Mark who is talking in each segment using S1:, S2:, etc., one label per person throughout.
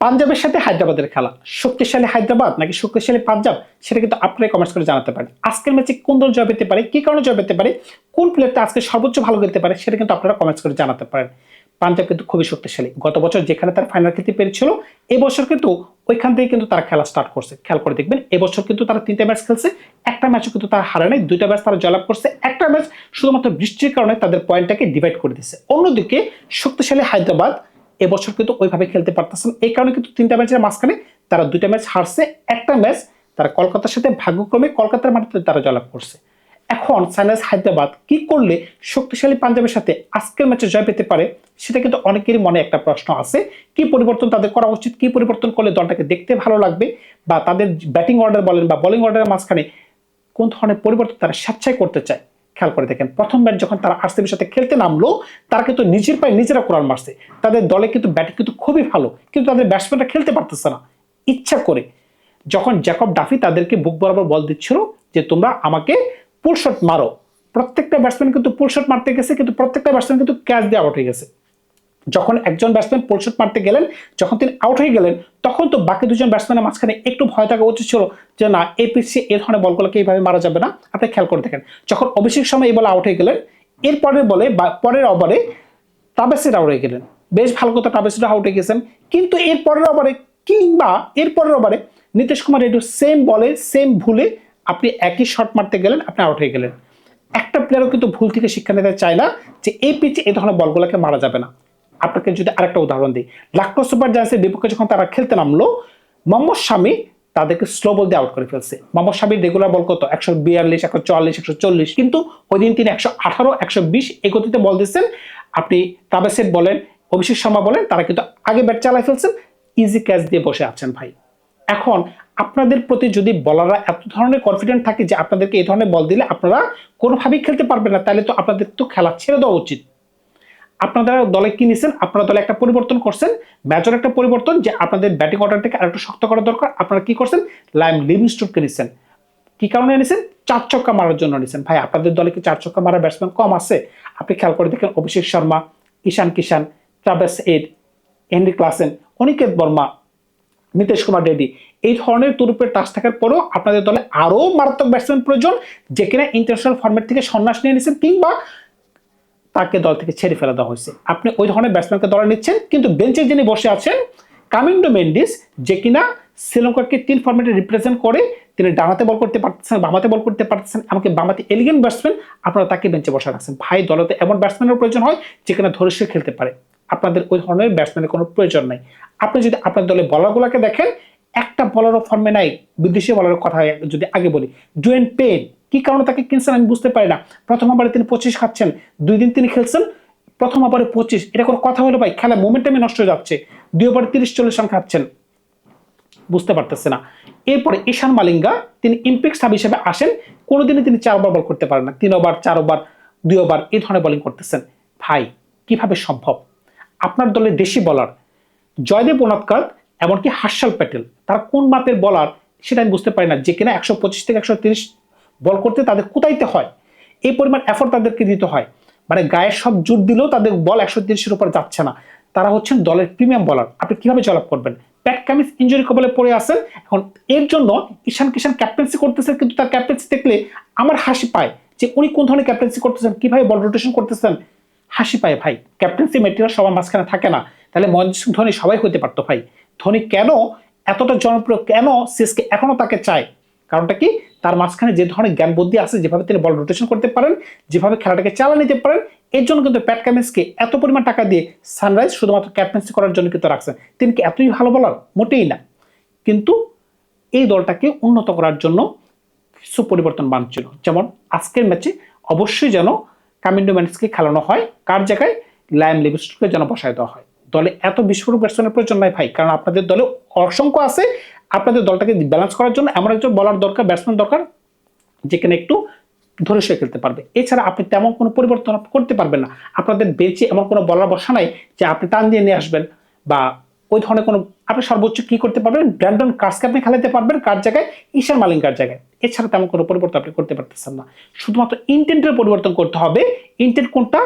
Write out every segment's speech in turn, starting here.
S1: পাঞ্জাবের সাথে হায়দ্রাবাদের খেলা, শক্তিশালী হায়দ্রাবাদ নাকি শক্তিশালী পাঞ্জাব, সেটা কিন্তু আপনারা কমেন্টস করে জানাতে পারেন। আজকের ম্যাচে কোন দল জয় পেতে পারে, কি কারণে জয় পেতে পারে, কোন প্লেয়ারটা আজকে সর্বোচ্চ ভালো খেলতে পারে, সেটা কিন্তু আপনারা কমেন্টস করে জানাতে পারেন। পাঞ্জাব কিন্তু খুবই শক্তিশালী, গত বছর যেখানে তার ফাইনাল খেলতে পেরেছিল এবছর কিন্তু ওইখান থেকে কিন্তু তারা খেলা স্টার্ট করছে। খেয়াল করে দেখবেন এবছর কিন্তু তারা 3টা ম্যাচ খেলছে, একটা ম্যাচও কিন্তু তারা হারে নাই, 2টা ম্যাচ তারা জয়লাভ করছে, একটা ম্যাচ শুধুমাত্র বৃষ্টির কারণে তাদের পয়েন্টটাকে ডিভাইড করে দিচ্ছে। অন্যদিকে শক্তিশালী হায়দ্রাবাদ এবছর কিন্তু ওইভাবে খেলতে পারতেছেন, এই কারণে কিন্তু 3টা ম্যাচের মাঝখানে তারা 2টা ম্যাচ হারছে, একটা ম্যাচ তারা কলকাতার সাথে ভাগ্যক্রমে কলকাতার মাটিতে তারা জয়লাভ করছে। এখন সানরাইজ হায়দ্রাবাদ কি করলে শক্তিশালী পাঞ্জাবের সাথে আজকের ম্যাচে জয় পেতে পারে, সেটা কিন্তু অনেকেরই মনে একটা প্রশ্ন আছে। কি পরিবর্তন তাদের করা উচিত, কি পরিবর্তন করলে দলটাকে দেখতে ভালো লাগবে, বা তাদের ব্যাটিং অর্ডার বলেন বা বোলিং অর্ডারের মাঝখানে কোন ধরনের পরিবর্তন তারা স্বেচ্ছায় করতে চায়। খেয়াল করে দেখেন, প্রথম ম্যাচ যখন তারা আরসিবির সাথে খেলতে নামলো, তারা কিন্তু নিজের পায়ে নিজেরা কোরান মারছে। তাদের দলে কিন্তু ব্যাটিং কিন্তু খুবই ভালো, কিন্তু তাদের ব্যাটসম্যানরা খেলতে পারতেছে না ইচ্ছা করে। যখন জ্যাকব ডাফি তাদেরকে বুক বরাবর বল দিচ্ছিল যে তোমরা আমাকে পুল শট মারো, প্রত্যেকটা ব্যাটসম্যান কিন্তু পুল শট মারতে গেছে, কিন্তু প্রত্যেকটা ব্যাটসম্যান কিন্তু ক্যাচ দিয়ে আউট হয়ে গেছে। যখন একজন ব্যাটসম্যান পুল শট মারতে গেলেন, যখন তিনি আউট হয়ে গেলেন, তখন তো বাকি দুজন ব্যাটসম্যানের মাঝখানে একটু ভয় থাকা উচিত ছিল যে না, এই পিচে এই ধরনের বলগুলোকে এইভাবে মারা যাবে না। আপনি খেয়াল করে দেখেন, যখন অভিষেক শর্মা এই বলে আউট হয়ে গেলেন, এরপরের বলে বা পরের ওভারে ট্রাভেসির আউট হয়ে গেলেন। বেশ ভালো কথা, ট্রাভেসিরা আউট হয়ে গেছেন, কিন্তু এর পরের ওভারে কিংবা এর পরের ওভারে নীতিশ কুমার রেড্ডি সেম বলে সেম ভুলে আপনি একই শট মারতে গেলেন, আপনি আউট হয়ে গেলেন। একটা প্লেয়ারও কিন্তু ভুল থেকে শিক্ষা নিতে চায় না যে এই পিচে এই ধরনের বলগুলোকে মারা যাবে না। আপনাকে যদি আরেকটা উদাহরণ দিই, লাক্নো সুপার জায়ান্টসের বিপক্ষে যখন তারা খেলতে নামলো, মোহাম্মদ শামি তাদেরকে স্লো বল দিয়ে আউট করে ফেলছে। মোহাম্মদ শামির রেগুলার বল কত 142, 144, 140, কিন্তু ওই দিন তিনি 118, 120 এই গতিতে বল দিচ্ছেন। আপনি ট্রাভেসেট বলেন, অভিষেক শর্মা বলেন, তারা কিন্তু আগে ব্যাট চালাই ফেলছেন, ইজি ক্যাচ দিয়ে বসে আছেন ভাই। এখন আপনাদের প্রতি যদি বলাররা এত ধরনের কনফিডেন্ট থাকে যে আপনাদেরকে এই ধরনের বল দিলে আপনারা কোনোভাবেই খেলতে পারবেন না, তাহলে তো আপনাদের তো খেলা ছেড়ে দেওয়া উচিত। আপনারা দলে কি নিছেন, আপনারা দলে একটা পরিবর্তন করছেন, মেজর একটা পরিবর্তন, যে আপনাদের ব্যাটিং অর্ডারটাকে আরেকটু শক্ত করা দরকার। আপনারা কি করছেন, লাইম লিভিংস্টোনকে নিছেন। কি কারণে নিছেন, 4 ছক্কা মারার জন্য নিছেন। ভাই আপনাদের দলে কি 4 ছক্কা মারার ব্যাটসম্যান কম আছে? আপনি খেয়াল করে দেখেন, Abhishek Sharma, Ishan Kishan, Travis Head, Heinrich Klaasen, Aniket Verma, Nitish Kumar Reddy, এই ধরনের তুরুপের টাচ থাকার পরেও আপনাদের দলে আরো মারাত্মক ব্যাটসম্যান প্রয়োজন, যে কিনা ইন্টারন্যাশনাল ফরম্যাট থেকে সন্ন্যাস নিয়ে নিছেন কিংবা তাকে দল থেকে ছেড়ে ফেলা দেওয়া হয়েছে। আপনি ওই ধরনের ব্যাটসম্যানকে দলে নিচ্ছেন, কিন্তু বেঞ্চে যিনি বসে আছেন কামিন্ডো মেন্ডিস, যে কিনা শ্রীলঙ্কাকে 3 ফরম্যাটে রিপ্রেজেন্ট করে, তিনি ডানাতে বল করতে পারতেছেন, বামাতে বল করতে পারতেছেন, এমনকি বামাতে এলিগেন্ট ব্যাটসম্যান, আপনারা তাকে বেঞ্চে বসে রাখছেন। ভাই দলতে এমন ব্যাটসম্যানের প্রয়োজন হয় যেখানে ধৈর্য খেলতে পারে, আপনাদের ওই ধরনের ব্যাটসম্যানের কোনো প্রয়োজন নাই। আপনি যদি আপনার দলে বলারগুলোকে দেখেন, একটা বলারও ফর্মে নাই। বিদেশি বলারের কথা যদি আগে বলি, ডুয়েন পেন, কি কারণে তাকে কিনছেন আমি বুঝতে পারি না। প্রথম ওভারে তিনি 25 খাচ্ছেন, 2 দিন তিনি খেলছেন, প্রথম ওভারে 25, এটা কোনো কথা হলো ভাই? খেলা মোমেন্টামই নষ্ট হয়ে যাচ্ছে। 2 ওভারে 30-40 রান খাচ্ছেন, বুঝতে পারতেছে না। এরপরে ঈশান মালিঙ্গা, তিনি ইম্প্যাক্ট সাব হিসেবে আসেন, কোনোদিনই তিনি 4 ওভার বল করতে পারেন না, 3 ওভার, 4 ওভার, 2 ওভার এই ধরনের বোলিং করতেছেন। ভাই কিভাবে সম্ভব? আপনার দলের দেশি বলার জয়দেব ওনাদকার, এমনকি হার্ষাল প্যাটেল, তারা কোন মাপের বলার সেটা আমি বুঝতে পারি না, যে কিনা 125 থেকে 130 বল করতে তাদের কুতাইতে হয়, এই পরিমাণ এফোর্ট তাদেরকে দিতে হয়। মানে গায়ের সব জোর দিলেও তাদের বল 130-এর উপর যাচ্ছে না। তারা হচ্ছেন দলের প্রিমিয়াম বলার, আপনি কিভাবে জয়লাভ করবেন? প্যাট কামিন্স ইনজুরি কবলে পড়ে আছেন। এখন এর জন্য ঈশান কিষান ক্যাপ্টেন্সি করতেছেন, কিন্তু তার ক্যাপ্টেন্সি দেখলে আমার হাসি পায় যে উনি কোন ধরনের ক্যাপ্টেন্সি করতেছেন, কিভাবে বল রোটেশন করতেছেন, হাসি পায় ভাই। ক্যাপ্টেন্সি মেটেরিয়াল সবার মাঝখানে থাকে না, তাহলে মহেন্দ্র সিং ধোনি সবাই হতে পারতো ভাই। ধোনি কেন এতটা জনপ্রিয়, কেন সিএসকে এখনো তাকে চায়? কারণটা কি, তার মাঝখানে যে ধরনের জ্ঞান বুদ্ধি আছে, যেভাবে তিনি বল রোটেশন করতে পারেন, যেভাবে খেলাটাকে চালা নিতে পারেন, এর জন্য কিন্তু প্যাট কামিন্সকে এত পরিমাণ টাকা দিয়ে সানরাইজ শুধুমাত্র ক্যাপ্টেন্সি করার জন্য কিন্তু রাখছেন। তিনি কি এতই ভালো বলার? মোটেই না। কিন্তু এই দলটাকে উন্নত করার জন্য কিছু পরিবর্তন বাঞ্ছিল, যেমন আজকের ম্যাচে অবশ্যই যেন কামিন্ডো মেন্ডিসকে খেলানো হয়, কার জায়গায় লায়াম লিভিংস্টোনকে যেন বসায় দেওয়া হয়। দলে এত বিস্ফোরক ব্যাটসম্যানের প্রয়োজন নাই ভাই, কারণ আপনাদের দলে অসংখ্য আছে। আপনাদের দলটাকে ব্যালেন্স করার জন্য এমন একজন বলার দরকার, ব্যাটসম্যান দরকার, যেখানে একটু ধরে সে খেলতে পারবে। এছাড়া আপনি তেমন কোনো পরিবর্তন করতে পারবেন না। আপনাদের বেঞ্চে এমন কোনো বলার বসা নাই যে আপনি টান দিয়ে নিয়ে আসবেন, বা ওই ধরনের কোনো, আপনি সর্বোচ্চ কি করতে পারবেন, ব্র্যান্ডন কার্সকে আপনি খেলাতে পারবেন, কার জায়গায়, ঈশান মালিঙ্গার জায়গায়। এছাড়া তেমন কোনো পরিবর্তন আপনি করতে পারতেছেন না। শুধুমাত্র ইন্টেন্টের পরিবর্তন করতে হবে। ইন্টেন্ট কোনটা?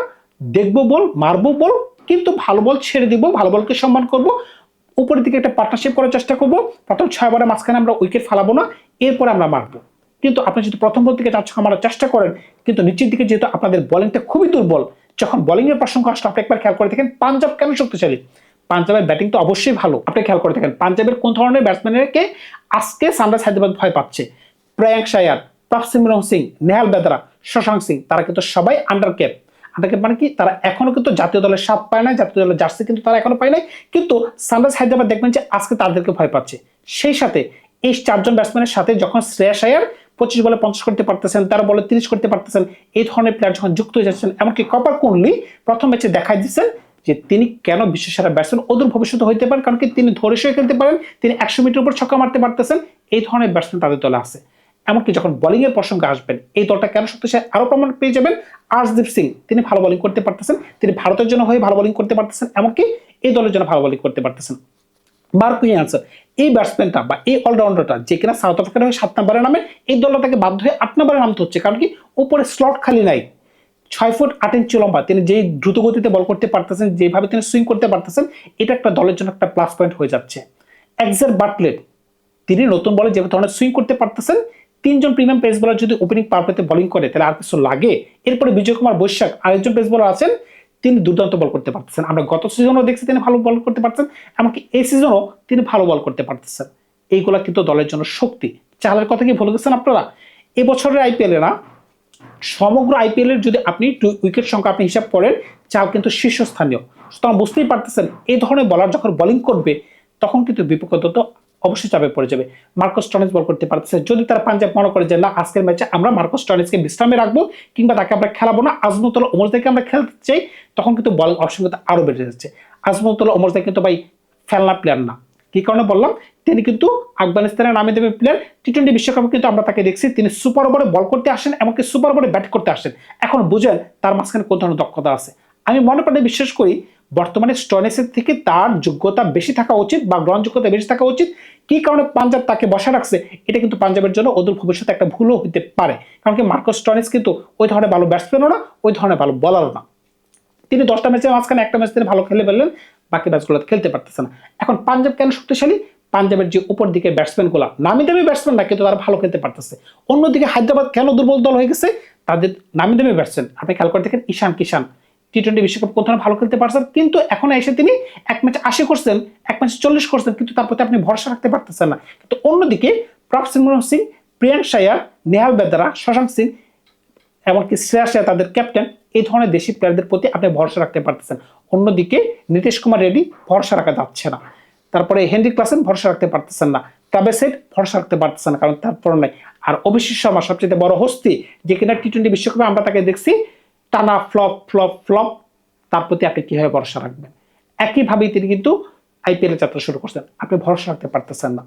S1: দেখবো বল, মারবো বল, কিন্তু ভালো বল ছেড়ে দিব, ভালো বলকে সম্মান করব, উপরের দিকে একটা পার্টনারশিপ করার চেষ্টা করবো। প্রথম 6 ওভারের মাঝখানে আমরা উইকেট ফালাবো না, এরপরে আমরা মারবো। কিন্তু আপনি যদি প্রথম বল থেকে 4 মারার চেষ্টা করেন, কিন্তু নিচের দিকে যেহেতু আপনাদের বোলিংটা খুবই দুর্বল, যখন বোলিং এর প্রসঙ্গ আসলে আপনি একবার খেয়াল করে দেখেন পাঞ্জাব কেন শক্তিশালী। পাঞ্জাবের ব্যাটিং তো অবশ্যই ভালো, আপনি খেয়াল করে দেখেন পাঞ্জাবের কোন ধরনের ব্যাটসম্যানকে আজকে সানরাইজ হায়দ্রাবাদ ভয় পাচ্ছে। প্রিয়াঙ্ক আয়ার, প্রভসিমরন সিং, নেহাল বেদরা, শশাঙ্ক সিং, তারা কিন্তু সবাই আন্ডারকেপ। আন্ডারকেপ মানে কি, তারা এখনো কিন্তু জাতীয় দলের স্বাদ পায় না, জাতীয় দলের জার্সি কিন্তু তারা এখনো পায় নাই, কিন্তু সানরাইজ হায়দ্রাবাদ দেখবেন যে আজকে তাদেরকে ভয় পাচ্ছে। সেই সাথে এই 4 জন ব্যাটসম্যানের সাথে যখন শ্রেয়াস আয়ার 25 বলে 50 করতে পারতেছেন, 13 বলে 30 করতে পারতেছেন, এই ধরনের প্লেয়ার যখন যুক্ত হয়ে যাচ্ছেন, এমনকি কপার কোহলি প্রথম ম্যাচে দেখাই দিচ্ছেন যে তিনি কেন বিশ্বসেরা ব্যাটসম্যান অদূর ভবিষ্যতে হইতে পারেন, কারণ কি তিনি ধরে সয়ে খেলতে পারেন, তিনি 100 মিটার উপর ছক্কা মারতে পারতেছেন। এই ধরনের ব্যাটসম্যান তাদের দলে আছে। এমনকি যখন বোলিং এর প্রসঙ্গে আসবেন, এই দলটা কেন শক্তিশালী আরো প্রমাণ পেয়ে যাবেন। আর্শদীপ সিং, তিনি ভালো বোলিং করতে পারতেছেন, তিনি ভারতের জন্য হয়ে ভালো বোলিং করতে পারতেছেন, এমনকি এই দলের জন্য ভালো বোলিং করতে পারতেছেন। মার্ক উইলিয়ামস, এই ব্যাটসম্যানটা বা এই অলরাউন্ডারটা যে কিনা সাউথ আফ্রিকার হয়ে 7 নম্বরে নামে, এই দলটা তাকে বাধ্য হয়ে 8 নম্বরে নামতে হচ্ছে, কারণ কি উপরে স্লট খালি নাই। 6 ফুট 8 ইঞ্চি লম্বা, তিনি যেই দ্রুত গতিতে বল করতে পারতেছেন, যেভাবে তিনি সুইং করতে পারতেছেন, এটা একটা দলের জন্য একটা প্লাস পয়েন্ট হয়ে যাচ্ছে। এক্সার বাটলেট, তিনি নতুন বলে যে ধরনের সুইং করতে পারতেছেন, 3 জন প্রিমিয়াম পেস বোলার যদি ওপেনিং পারফেক্টে বোলিং করে তাহলে আর কিছু লাগে। এরপরে বিজয় কুমার বৈশাখ আরেকজন পেস বোলার আছেন, তিনি দুর্দান্ত বল করতে পারতেছেন। আমরা গত সিজনও দেখছি তিনি ভালো বল করতে পারছেন, এমনকি এই সিজনও তিনি ভালো বল করতে পারতেছেন। এইগুলা কিন্তু দলের জন্য শক্তি। চালের কথা কি ভুলে গেছেন আপনারা? এবছরের আইপিএল এ না, সমগ্র আইপিএল এর যদি আপনি উইকেট সংখ্যা আপনি হিসাব করেন, চাল কিন্তু শীর্ষস্থানীয়। সুতরাং বুঝতেই পারতেছেন এই ধরনের বলার যখন বোলিং করবে তখন কিন্তু বিপক্ষ দল তো অবশ্যই চাপে পড়ে যাবে। মার্কাস স্টোনেস বল করতে পারতেছে, যদি তারা পাঞ্জাব মনে করে যে না আজকের ম্যাচে আমরা মার্কাস স্টোনেসকে বিশ্রামে রাখবো কিংবা তাকে আমরা খেলাবো না, আজমতুল্লাহ ওমরকে আমরা খেলতে চাই, তখন কিন্তু বোলিং অপশন কিন্তু আরো বেড়ে যাচ্ছে। আজমতুল্লাহ ওমর কিন্তু ভাই ফেলনা প্লেয়ার না। কি কারণে বললাম, তিনি কিন্তু আফগানিস্তানের নামে দেবে প্লেয়ার। টি-20 বিশ্বকাপে কিন্তু আমরা তাকে দেখছি তিনি সুপার ওভারে বল করতে আসেন, এমনকি সুপার ওভারে ব্যাট করতে আসেন। এখন বুঝেন তার মাঝখানে কোন ধরনের দক্ষতা আছে। আমি মনে প্রাণে বিশ্বাস করি বর্তমানে স্টোনেসের থেকে তার যোগ্যতা বেশি থাকা উচিত বা গ্রহণযোগ্যতা বেশি থাকা উচিত। কি কারণে পাঞ্জাব তাকে বসা রাখছে, এটা কিন্তু পাঞ্জাবের জন্য অদূর ভবিষ্যতে একটা ভুলও হতে পারে, কারণ কি মার্কাস স্টোনেস কিন্তু ওই ধরনের ভালো ব্যাটসম্যানও না, ওই ধরনের ভালো বলারও না। তিনি 10টা ম্যাচের মাঝখানে একটা ম্যাচ তিনি ভালো খেলে ফেললেন, বাকি ম্যাচগুলো খেলতে পারতেছে না। এখন পাঞ্জাব কেন শক্তিশালী? পাঞ্জাবের যে উপর দিকে ব্যাটসম্যানগুলো নামি দামি ব্যাটসম্যান না, কিন্তু তারা ভালো খেলতে পারতেছে। অন্যদিকে হায়দ্রাবাদ কেন দুর্বল দল হয়ে গেছে? তাদের নামি দামি ব্যাটসম্যান, আপনি খেয়াল করে দেখেন ঈশান কিষান টি-20 বিশ্বকাপ কোন ধরনের ভালো খেলতে পারছেন, কিন্তু এখন এসে তিনি এক ম্যাচে 80 করছেন, এক ম্যাচে 40 করছেন, কিন্তু তার প্রতি আপনি ভরসা রাখতে পারতেছেন না। কিন্তু অন্যদিকে প্রভসিমরন সিং, প্রিয়াঙ্ক আয়ার, নেহাল বেদরা, শশাঙ্ক সিং, এমনকি শ্রেয়াস আয়ার তাদের ক্যাপ্টেন, এই ধরনের দেশি প্লেয়ারদের প্রতি আপনি ভরসা রাখতে পারতেছেন। অন্যদিকে নীতিশ কুমার রেড্ডি ভরসা রাখা যাচ্ছে না, তারপরে হেনরি ক্লাসেন ভরসা রাখতে পারতেছেন না, ট্রাভিস হেড ভরসা রাখতে পারতেছেন না, কারণ তার পর নাই। আর অভিষেক শর্মা সবচেয়ে বড় হস্তি, যে কিনা টি-20 বিশ্বকাপে আমরা তাকে দেখছি টানা ফ্লপ ফ্লপ ফ্লপ, তার প্রতি আপনি কিভাবে ভরসা রাখবেন? একইভাবেই তিনি কিন্তু আইপিএল এর যাত্রা শুরু করছেন, আপনি ভরসা রাখতে পারতেছেন না।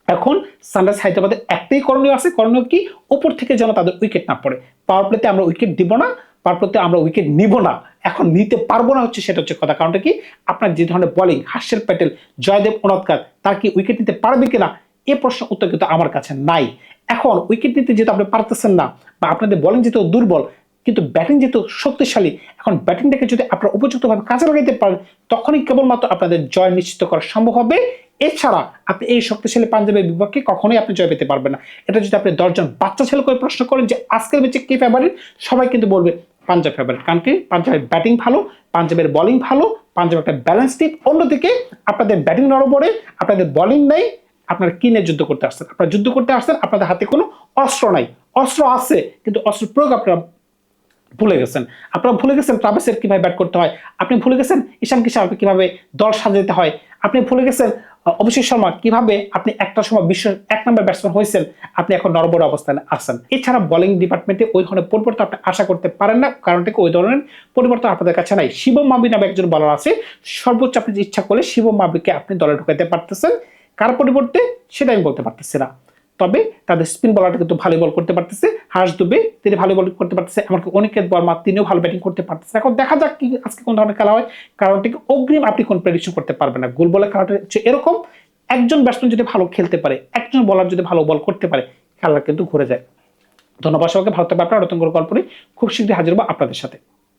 S1: এখন সানরাইজ হায়দ্রাবাদের একটাই করণীয় আছে, করণীয় কি? উপর থেকে যেন তাদের উইকেট না পড়ে। পাওয়ার প্লেতে আমরা উইকেট দিব না, পাওয়ার প্লেতে আমরা উইকেট নিব না, এখন নিতে পারবো না হচ্ছে সেটা হচ্ছে কথা। কারণটা কি? আপনার যে ধরনের বোলিং, হার্ষেল প্যাটেল, জয়দেব উনাদকার, তার কি উইকেট নিতে পারবে কিনা, এ প্রশ্ন উত্তর কিন্তু আমার কাছে নাই। এখন উইকেট নিতে যেহেতু আপনি পারতেছেন না, বা আপনাদের বোলিং যেহেতু দুর্বল, কিন্তু ব্যাটিং যেহেতু শক্তিশালী, এখন ব্যাটিংটাকে যদি আপনারা উপযুক্তভাবে কাজে লাগাইতে পারেন, তখনই কেবলমাত্র আপনাদের জয় নিশ্চিত করা সম্ভব হবে। এছাড়া আপনি এই শক্তিশালী পাঞ্জাবের বিপক্ষে কখনোই আপনি জয় পেতে পারবেন না। এটা যদি আপনি 10 জন বাচ্চা ছেলে করে প্রশ্ন করেন যে আজকের ম্যাচে কে ফেভারিট, সবাই কিন্তু বলবে পাঞ্জাব ফেভারিট। কারণ কি? পাঞ্জাবের ব্যাটিং ভালো, পাঞ্জাবের বোলিং ভালো, পাঞ্জাব একটা ব্যালেন্স টিম। অন্যদিকে আপনাদের ব্যাটিং নড়বড়ে, আপনাদের বোলিং নেই, আপনারা কি নিয়ে যুদ্ধ করতে আসছেন? আপনারা যুদ্ধ করতে আসছেন, আপনাদের হাতে কোনো অস্ত্র নাই। অস্ত্র আছে কিন্তু অস্ত্র প্রয়োগ আপনারা ভুলে গেছেন। আপনারা ভুলে গেছেন ট্রাভিসের কিভাবে ব্যাট করতে হয়, আপনি ভুলে গেছেন ঈশান কিষান কিভাবে দল সাজাতে হয়, আপনি ভুলে গেছেন অভিষেক শর্মা কিভাবে আপনি একটা সময় বিশ্বের 1 নম্বর ব্যাটসম্যান হয়েছেন, আপনি এখন নড়বড়ে অবস্থানে আছেন। এছাড়া বোলিং ডিপার্টমেন্টে ওই ধরনের পরিবর্তন আপনি আশা করতে পারেন না, কারণ থেকে ওই ধরনের পরিবর্তন আপনাদের কাছে নাই। শিবম মাবি নামে একজন বলার আছে, সর্বোচ্চ আপনি ইচ্ছা করলে শিবম মাবিকে আপনি দলে ঢুকাইতে পারতেছেন, কার পরিবর্তে সেটা আমি বলতে পারতেছি না। তবে তাদের স্পিন বলারটা কিন্তু ভালো বল করতে পারতেছে, হার্ষ দুবে তিনি ভালো বল করতে পারতেছে, এমনকি অনিকেত বর্মা তিনিও ভালো ব্যাটিং করতে পারতেছে। এখন দেখা যাক কি আজকে কোন ধরনের খেলা হয়, কারণ থেকে অগ্রিম আপনি কোন প্রেডিকশন করতে পারবেন না। গোল বলের খেলাটা হচ্ছে এরকম, একজন ব্যাটসম্যান যদি ভালো খেলতে পারে, একজন বলার যদি ভালো বল করতে পারে, খেলা কিন্তু ঘুরে যায়। ধন্যবাদ সবাইকে, ভালো থাকবে। আপনারা নতুন করে গল্প নিয়ে খুব শীঘ্রই হাজির হবো আপনাদের সাথে।